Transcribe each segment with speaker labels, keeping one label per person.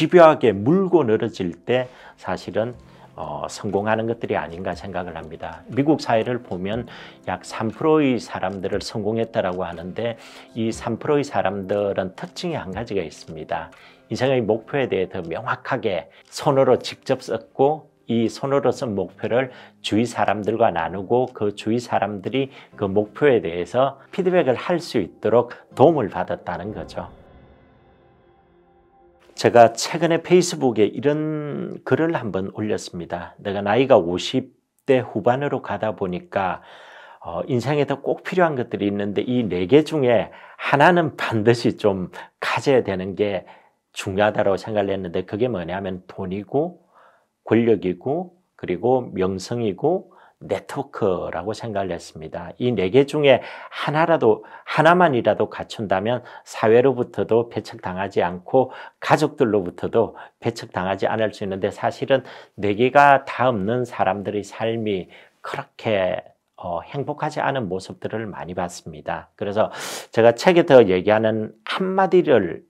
Speaker 1: 집요하게 물고 늘어질 때 사실은 성공하는 것들이 아닌가 생각을 합니다. 미국 사회를 보면 약 3%의 사람들을 성공했다라고 하는데 이 3%의 사람들은 특징이 한 가지가 있습니다. 인생의 목표에 대해 더 명확하게 손으로 직접 썼고 이 손으로 쓴 목표를 주위 사람들과 나누고 그 주위 사람들이 그 목표에 대해서 피드백을 할 수 있도록 도움을 받았다는 거죠. 제가 최근에 페이스북에 이런 글을 한번 올렸습니다. 내가 나이가 50대 후반으로 가다 보니까 인생에 더 꼭 필요한 것들이 있는데 이 4개 중에 하나는 반드시 좀 가져야 되는 게 중요하다고 생각을 했는데 그게 뭐냐면 돈이고 권력이고 그리고 명성이고 네트워크라고 생각을 했습니다. 이 4개 중에 하나만이라도 갖춘다면 사회로부터도 배척당하지 않고 가족들로부터도 배척당하지 않을 수 있는데 사실은 4개가 다 없는 사람들의 삶이 그렇게 행복하지 않은 모습들을 많이 봤습니다. 그래서 제가 책에 더 얘기하는 한마디로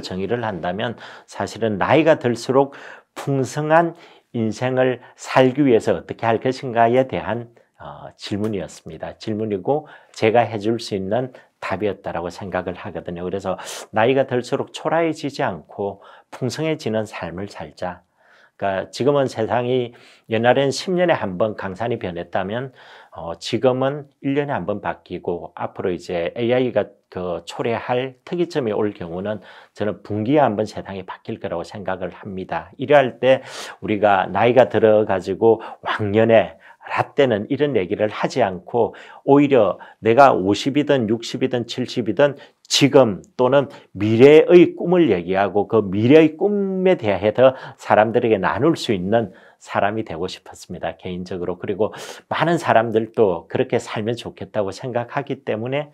Speaker 1: 정의를 한다면 사실은 나이가 들수록 풍성한 인생을 살기 위해서 어떻게 할 것인가에 대한 질문이었습니다. 질문이고 제가 해줄 수 있는 답이었다라고 생각을 하거든요. 그래서 나이가 들수록 초라해지지 않고 풍성해지는 삶을 살자. 그러니까 지금은 세상이 옛날엔 10년에 한 번 강산이 변했다면 지금은 1년에 한 번 바뀌고 앞으로 이제 AI가 초래할 특이점이 올 경우는 저는 분기에 한 번 세상이 바뀔 거라고 생각을 합니다. 이래할 때 우리가 나이가 들어가지고 왕년에 라떼는 이런 얘기를 하지 않고 오히려 내가 50이든 60이든 70이든 지금 또는 미래의 꿈을 얘기하고 그 미래의 꿈에 대해서 사람들에게 나눌 수 있는 사람이 되고 싶었습니다. 개인적으로. 그리고 많은 사람들도 그렇게 살면 좋겠다고 생각하기 때문에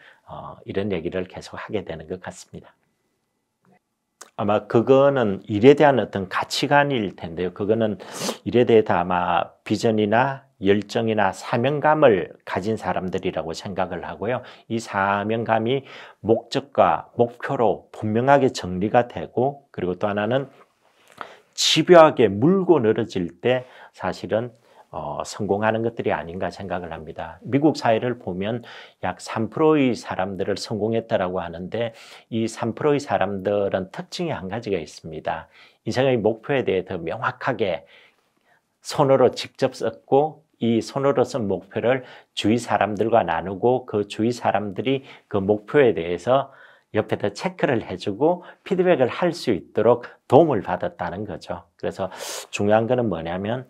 Speaker 1: 이런 얘기를 계속 하게 되는 것 같습니다. 아마 그거는 일에 대한 어떤 가치관일 텐데요. 그거는 일에 대해서 아마 비전이나 열정이나 사명감을 가진 사람들이라고 생각을 하고요. 이 사명감이 목적과 목표로 분명하게 정리가 되고 그리고 또 하나는 집요하게 물고 늘어질 때 사실은 성공하는 것들이 아닌가 생각을 합니다. 미국 사회를 보면 약 3%의 사람들을 성공했다라고 하는데 이 3%의 사람들은 특징이 한 가지가 있습니다. 인생의 목표에 대해 더 명확하게 손으로 직접 썼고 이 손으로 쓴 목표를 주위 사람들과 나누고 그 주위 사람들이 그 목표에 대해서 옆에다 체크를 해주고 피드백을 할 수 있도록 도움을 받았다는 거죠. 그래서 중요한 거는 뭐냐면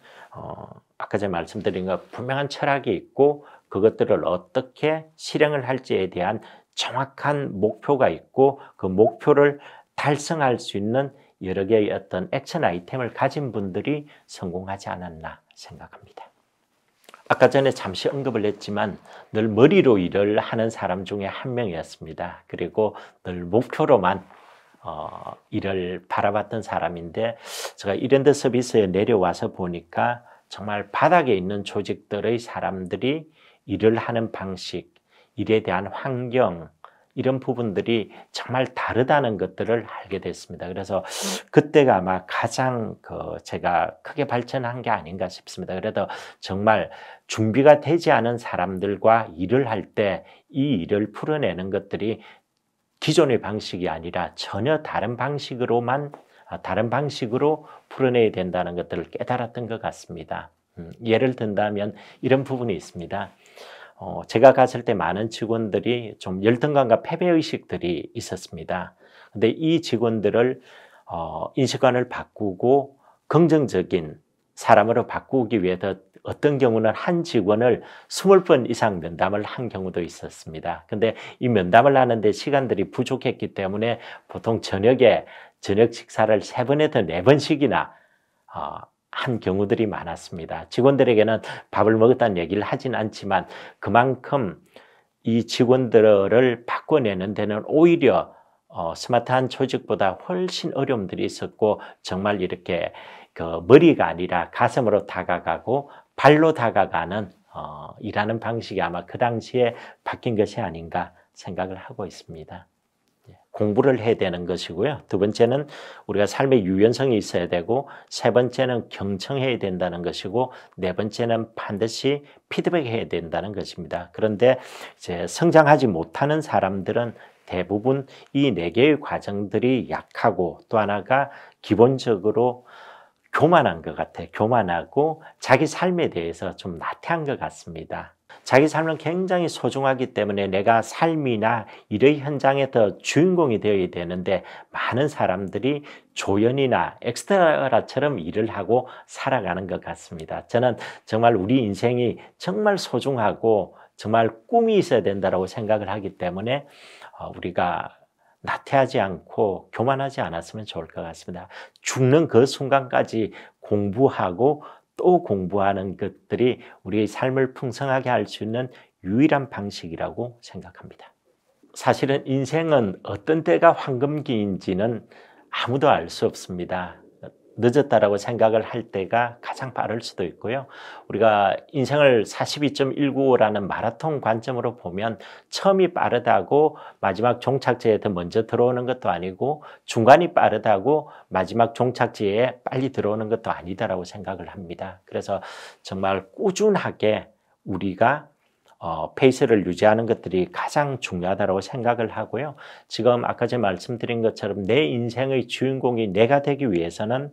Speaker 1: 아까 제가 말씀드린 것 분명한 철학이 있고 그것들을 어떻게 실행을 할지에 대한 정확한 목표가 있고 그 목표를 달성할 수 있는 여러 개의 어떤 액션 아이템을 가진 분들이 성공하지 않았나 생각합니다. 아까 전에 잠시 언급을 했지만 늘 머리로 일을 하는 사람 중에 한 명이었습니다. 그리고 늘 목표로만 일을 바라봤던 사람인데 제가 이랜드 서비스에 내려와서 보니까 정말 바닥에 있는 조직들의 사람들이 일을 하는 방식, 일에 대한 환경 이런 부분들이 정말 다르다는 것들을 알게 됐습니다. 그래서 그때가 아마 가장 제가 크게 발전한 게 아닌가 싶습니다. 그래도 정말 준비가 되지 않은 사람들과 일을 할 때 이 일을 풀어내는 것들이 기존의 방식이 아니라 전혀 다른 방식으로 풀어내야 된다는 것들을 깨달았던 것 같습니다. 예를 든다면 이런 부분이 있습니다. 제가 갔을 때 많은 직원들이 좀 열등감과 패배의식들이 있었습니다. 근데 이 직원들을 인식관을 바꾸고 긍정적인 사람으로 바꾸기 위해서 어떤 경우는 한 직원을 20번 이상 면담을 한 경우도 있었습니다. 근데 이 면담을 하는데 시간들이 부족했기 때문에 보통 저녁 식사를 3번에서 4번씩이나 한 경우들이 많았습니다. 직원들에게는 밥을 먹었다는 얘기를 하진 않지만 그만큼 이 직원들을 바꿔내는 데는 오히려 스마트한 조직보다 훨씬 어려움들이 있었고 정말 이렇게 머리가 아니라 가슴으로 다가가고 발로 다가가는 일하는 방식이 아마 그 당시에 바뀐 것이 아닌가 생각을 하고 있습니다. 공부를 해야 되는 것이고요. 두 번째는 우리가 삶의 유연성이 있어야 되고, 세 번째는 경청해야 된다는 것이고, 네 번째는 반드시 피드백해야 된다는 것입니다. 그런데 이제 성장하지 못하는 사람들은 대부분 이 네 개의 과정들이 약하고, 또 하나가 기본적으로 교만한 것 같아요. 교만하고 자기 삶에 대해서 좀 나태한 것 같습니다. 자기 삶은 굉장히 소중하기 때문에 내가 삶이나 일의 현장에 더 주인공이 되어야 되는데, 많은 사람들이 조연이나 엑스트라처럼 일을 하고 살아가는 것 같습니다. 저는 정말 우리 인생이 정말 소중하고 정말 꿈이 있어야 된다고 생각을 하기 때문에 우리가 나태하지 않고 교만하지 않았으면 좋을 것 같습니다. 죽는 그 순간까지 공부하고 또 공부하는 것들이 우리의 삶을 풍성하게 할 수 있는 유일한 방식이라고 생각합니다. 사실은 인생은 어떤 때가 황금기인지는 아무도 알 수 없습니다. 늦었다라고 생각을 할 때가 가장 빠를 수도 있고요. 우리가 인생을 42.195라는 마라톤 관점으로 보면 처음이 빠르다고 마지막 종착지에 더 먼저 들어오는 것도 아니고, 중간이 빠르다고 마지막 종착지에 빨리 들어오는 것도 아니다라고 생각을 합니다. 그래서 정말 꾸준하게 우리가 페이스를 유지하는 것들이 가장 중요하다고 생각을 하고요. 지금 아까 제가 말씀드린 것처럼 내 인생의 주인공이 내가 되기 위해서는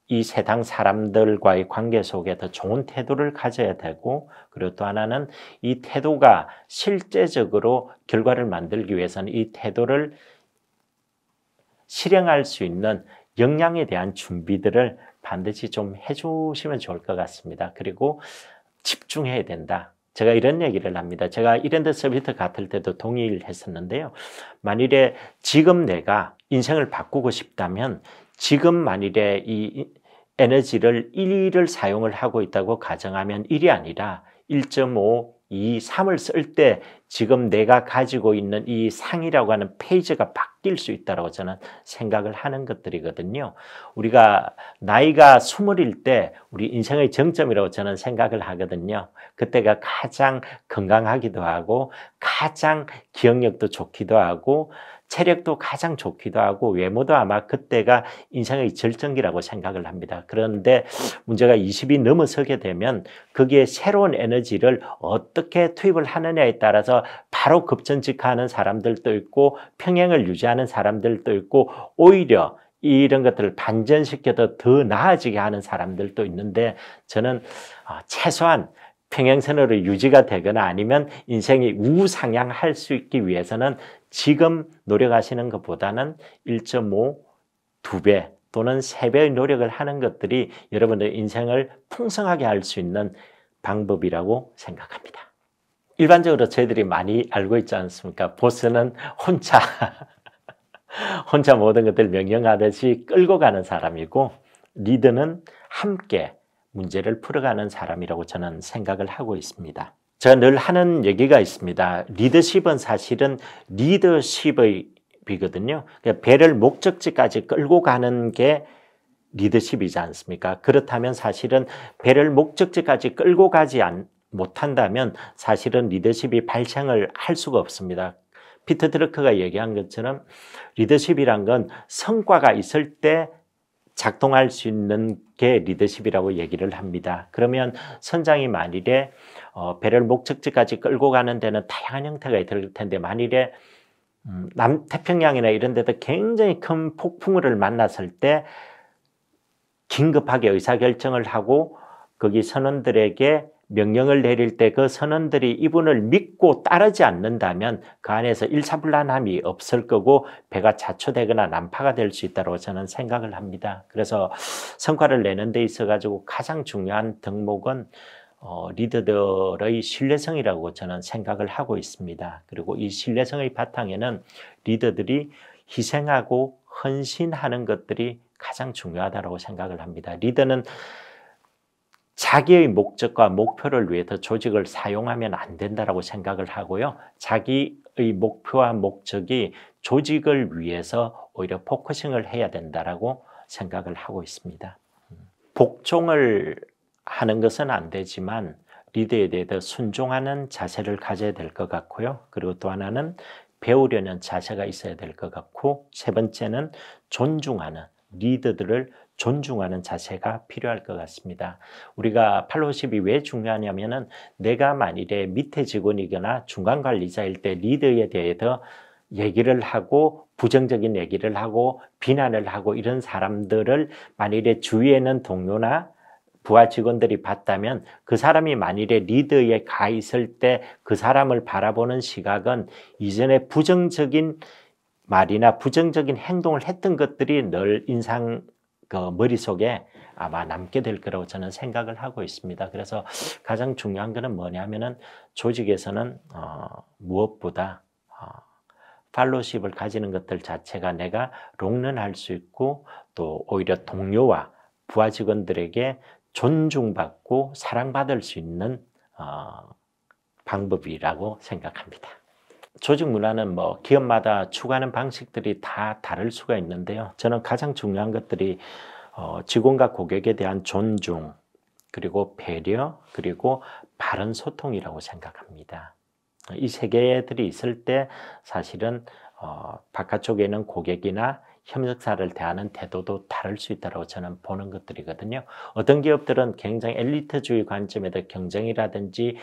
Speaker 1: 이 세상 사람들과의 관계 속에 더 좋은 태도를 가져야 되고, 그리고 또 하나는 이 태도가 실제적으로 결과를 만들기 위해서는 이 태도를 실행할 수 있는 역량에 대한 준비들을 반드시 좀 해주시면 좋을 것 같습니다. 그리고 집중해야 된다. 제가 이런 얘기를 합니다. 제가 이랜드 서비스 같을 때도 동의를 했었는데요. 만일에 지금 내가 인생을 바꾸고 싶다면, 지금 만일에 이 에너지를 1을 사용을 하고 있다고 가정하면 1이 아니라 1.5, 2, 3을 쓸 때 지금 내가 가지고 있는 이 상이라고 하는 페이지가 바뀔 수 있다고 저는 생각을 하는 것들이거든요. 우리가 나이가 20일 때 우리 인생의 정점이라고 저는 생각을 하거든요. 그때가 가장 건강하기도 하고, 가장 기억력도 좋기도 하고, 체력도 가장 좋기도 하고, 외모도 아마 그때가 인생의 절정기라고 생각을 합니다. 그런데 문제가 20이 넘어서게 되면 거기에 새로운 에너지를 어떻게 투입을 하느냐에 따라서 바로 급전직하는 사람들도 있고, 평행을 유지하는 사람들도 있고, 오히려 이런 것들을 반전시켜서 더 나아지게 하는 사람들도 있는데, 저는 최소한 평행선으로 유지가 되거나 아니면 인생이 우상향할 수 있기 위해서는 지금 노력하시는 것보다는 1.5, 2배 또는 3배의 노력을 하는 것들이 여러분의 인생을 풍성하게 할 수 있는 방법이라고 생각합니다. 일반적으로 저희들이 많이 알고 있지 않습니까? 보스는 혼자 모든 것들을 명령하듯이 끌고 가는 사람이고, 리더는 함께 문제를 풀어가는 사람이라고 저는 생각을 하고 있습니다. 제가 늘 하는 얘기가 있습니다. 리더십은 사실은 리더십이거든요. 그러니까 배를 목적지까지 끌고 가는 게 리더십이지 않습니까? 그렇다면 사실은 배를 목적지까지 끌고 가지 못한다면 사실은 리더십이 발생을 할 수가 없습니다. 피터 드러커가 얘기한 것처럼 리더십이란 건 성과가 있을 때 작동할 수 있는 게 리더십이라고 얘기를 합니다. 그러면 선장이 만일에 배를 목적지까지 끌고 가는 데는 다양한 형태가 있을 텐데, 만일에 남태평양이나 이런 데도 굉장히 큰 폭풍우를 만났을 때 긴급하게 의사결정을 하고 거기 선원들에게 명령을 내릴 때 그 선원들이 이분을 믿고 따르지 않는다면 그 안에서 일사불란함이 없을 거고 배가 자초되거나 난파가 될 수 있다고 저는 생각을 합니다. 그래서 성과를 내는 데 있어 가지고 가장 중요한 덕목은 리더들의 신뢰성이라고 저는 생각을 하고 있습니다. 그리고 이 신뢰성의 바탕에는 리더들이 희생하고 헌신하는 것들이 가장 중요하다고 생각을 합니다. 리더는 자기의 목적과 목표를 위해서 조직을 사용하면 안 된다고 생각을 하고요. 자기의 목표와 목적이 조직을 위해서 오히려 포커싱을 해야 된다고 생각을 하고 있습니다. 복종을 하는 것은 안 되지만 리더에 대해 순종하는 자세를 가져야 될 것 같고요. 그리고 또 하나는 배우려는 자세가 있어야 될 것 같고, 세 번째는 존중하는, 리더들을 존중하는 자세가 필요할 것 같습니다. 우리가 팔로우십이 왜 중요하냐면은 내가 만일에 밑에 직원이거나 중간 관리자일 때 리더에 대해서 얘기를 하고 부정적인 얘기를 하고 비난을 하고 이런 사람들을 만일에 주위에는 동료나 부하 직원들이 봤다면 그 사람이 만일에 리더에 가 있을 때 그 사람을 바라보는 시각은 이전에 부정적인 말이나 부정적인 행동을 했던 것들이 늘 머릿속에 아마 남게 될 거라고 저는 생각을 하고 있습니다. 그래서 가장 중요한 것은 뭐냐면은 조직에서는 무엇보다 팔로우십을 가지는 것들 자체가 내가 롱런할 수 있고 또 오히려 동료와 부하 직원들에게 존중받고 사랑받을 수 있는 방법이라고 생각합니다. 조직 문화는 뭐 기업마다 추구하는 방식들이 다 다를 수가 있는데요. 저는 가장 중요한 것들이 직원과 고객에 대한 존중, 그리고 배려, 그리고 바른 소통이라고 생각합니다. 이 세 개들이 있을 때 사실은 바깥쪽에는 고객이나 협력사를 대하는 태도도 다를 수 있다고 저는 보는 것들이거든요. 어떤 기업들은 굉장히 엘리트주의 관점에서 경쟁이라든지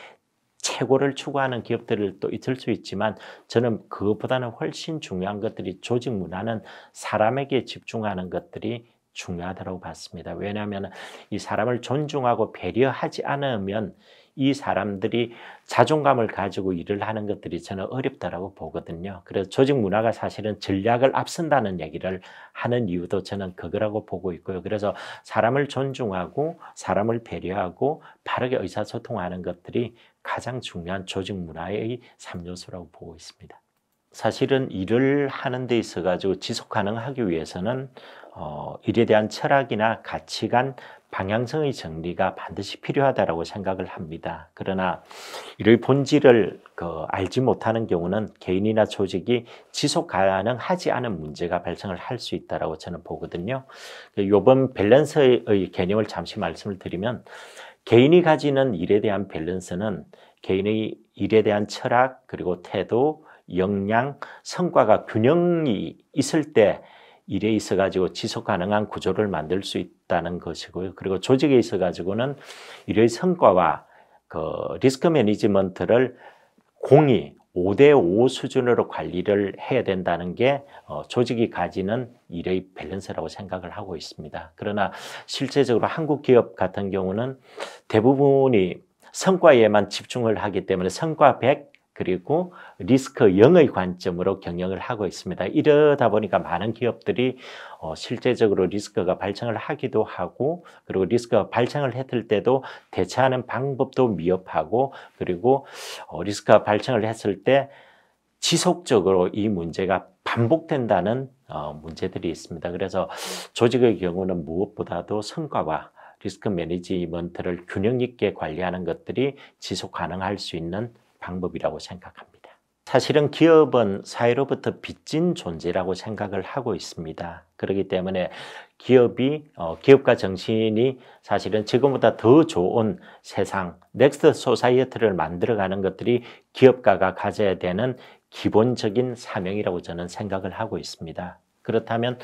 Speaker 1: 최고를 추구하는 기업들을 또 있을 수 있지만 저는 그것보다는 훨씬 중요한 것들이 조직 문화는 사람에게 집중하는 것들이 중요하다고 봤습니다. 왜냐하면 이 사람을 존중하고 배려하지 않으면 이 사람들이 자존감을 가지고 일을 하는 것들이 저는 어렵다고 보거든요. 그래서 조직 문화가 사실은 전략을 앞선다는 얘기를 하는 이유도 저는 그거라고 보고 있고요. 그래서 사람을 존중하고 사람을 배려하고 바르게 의사소통하는 것들이 가장 중요한 조직 문화의 3요소라고 보고 있습니다. 사실은 일을 하는 데 있어 가지고 지속 가능하기 위해서는 일에 대한 철학이나 가치관, 방향성의 정리가 반드시 필요하다고 생각을 합니다. 그러나 일의 본질을 알지 못하는 경우는 개인이나 조직이 지속 가능하지 않은 문제가 발생을 할 수 있다고 저는 보거든요. 이번 밸런스의 개념을 잠시 말씀을 드리면 개인이 가지는 일에 대한 밸런스는 개인의 일에 대한 철학, 그리고 태도, 역량, 성과가 균형이 있을 때 일에 있어 가지고 지속 가능한 구조를 만들 수 있다는 것이고요. 그리고 조직에 있어 가지고는 일의 성과와 리스크 매니지먼트를 공히 5대5 수준으로 관리를 해야 된다는 게 조직이 가지는 일의 밸런스라고 생각을 하고 있습니다. 그러나 실제적으로 한국 기업 같은 경우는 대부분이 성과에만 집중을 하기 때문에 성과 100 그리고 리스크 0의 관점으로 경영을 하고 있습니다. 이러다 보니까 많은 기업들이 실제적으로 리스크가 발생을 하기도 하고, 그리고 리스크가 발생을 했을 때도 대처하는 방법도 미흡하고, 그리고 리스크가 발생을 했을 때 지속적으로 이 문제가 반복된다는 문제들이 있습니다. 그래서 조직의 경우는 무엇보다도 성과와 리스크 매니지먼트를 균형 있게 관리하는 것들이 지속 가능할 수 있는 방법이라고 생각합니다. 사실은 기업은 사회로부터 빚진 존재라고 생각을 하고 있습니다. 그렇기 때문에 기업가 정신이 사실은 지금보다 더 좋은 세상, 넥스트 소사이어티를 만들어가는 것들이 기업가가 가져야 되는 기본적인 사명이라고 저는 생각을 하고 있습니다. 그렇다면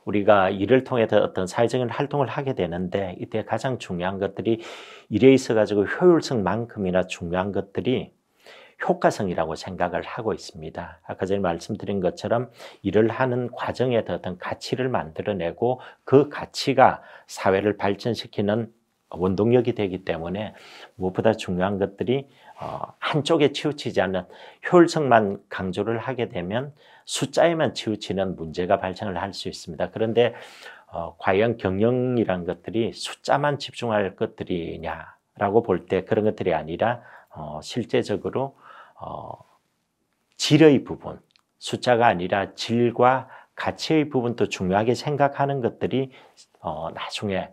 Speaker 1: 우리가 일을 통해서 어떤 사회적인 활동을 하게 되는데 이때 가장 중요한 것들이 일에 있어 가지고 효율성만큼이나 중요한 것들이 효과성이라고 생각을 하고 있습니다. 아까 전에 말씀드린 것처럼 일을 하는 과정에서 어떤 가치를 만들어내고 그 가치가 사회를 발전시키는 원동력이 되기 때문에 무엇보다 중요한 것들이 한쪽에 치우치지 않는 효율성만 강조를 하게 되면 숫자에만 치우치는 문제가 발생을 할 수 있습니다. 그런데 과연 경영이란 것들이 숫자만 집중할 것들이냐라고 볼 때 그런 것들이 아니라 실제적으로 질의 부분, 숫자가 아니라 질과 가치의 부분도 중요하게 생각하는 것들이 나중에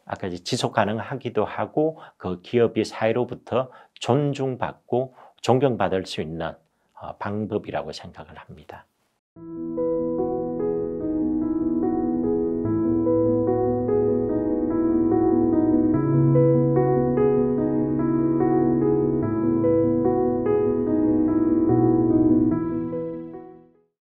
Speaker 1: 아까 지속 가능하기도 하고 그 기업이 사회로부터 존중받고 존경받을 수 있는 방법이라고 생각을 합니다.